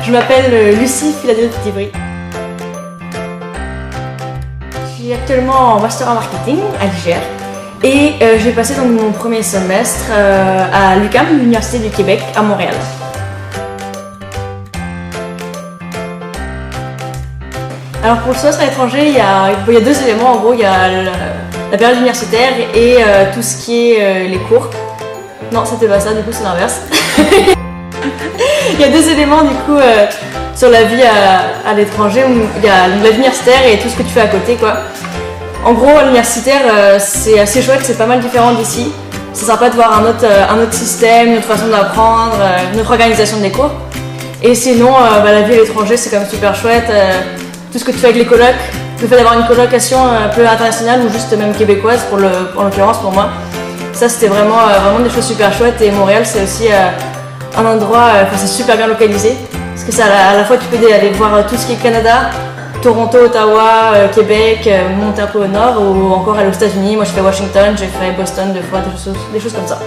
Je m'appelle Lucie Philadelphie-Tivry. Je suis actuellement en master en marketing à l'IGR et j'ai passé donc mon premier semestre à l'UQAM, l'Université du Québec à Montréal. Alors pour le semestre à l'étranger, il y a deux éléments. En gros, il y a la période universitaire et tout ce qui est les cours. Non, c'était pas ça, du coup c'est l'inverse. Il y a deux éléments du coup sur la vie à l'étranger. Il y a la vie universitaire et tout ce que tu fais à côté, quoi. En gros, l'universitaire c'est assez chouette, c'est pas mal différent d'ici. C'est sympa de voir un autre système, une autre façon d'apprendre, une autre organisation des cours. Et sinon, la vie à l'étranger c'est quand même super chouette. Tout ce que tu fais avec les colocs, le fait d'avoir une colocation un peu internationale ou juste même québécoise en l'occurrence pour moi. Ça c'était vraiment des choses super chouettes et Montréal c'est aussi un endroit, c'est super bien localisé parce que à la fois tu peux aller voir tout ce qui est Canada, Toronto, Ottawa, Québec, monter un peu au nord ou encore aller aux États-Unis. Moi je fais Washington, j'ai fait Boston deux fois, des choses comme ça.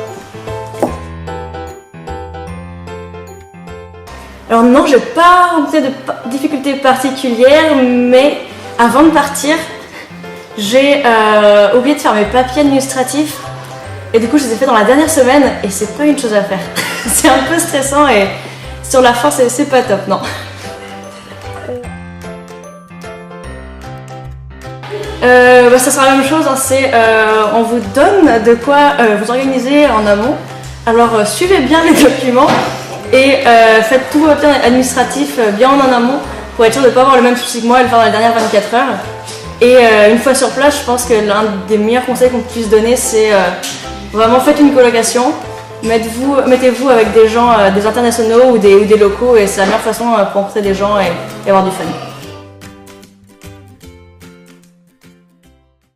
Alors non, j'ai pas rencontré de difficultés particulières, mais avant de partir, j'ai oublié de faire mes papiers administratifs et du coup je les ai fait dans la dernière semaine et c'est pas une chose à faire. C'est un peu stressant et sur la fin c'est pas top, non. Ça sera la même chose, hein, on vous donne de quoi vous organiser en amont. Alors suivez bien les documents et faites tout vos papiers administratifs bien en amont pour être sûr de ne pas avoir le même souci que moi et le faire dans les dernières 24 heures. Et une fois sur place, je pense que l'un des meilleurs conseils qu'on puisse donner, c'est vraiment faites une colocation, mettez-vous avec des gens, des internationaux ou des locaux et c'est la meilleure façon pour rencontrer des gens et avoir du fun.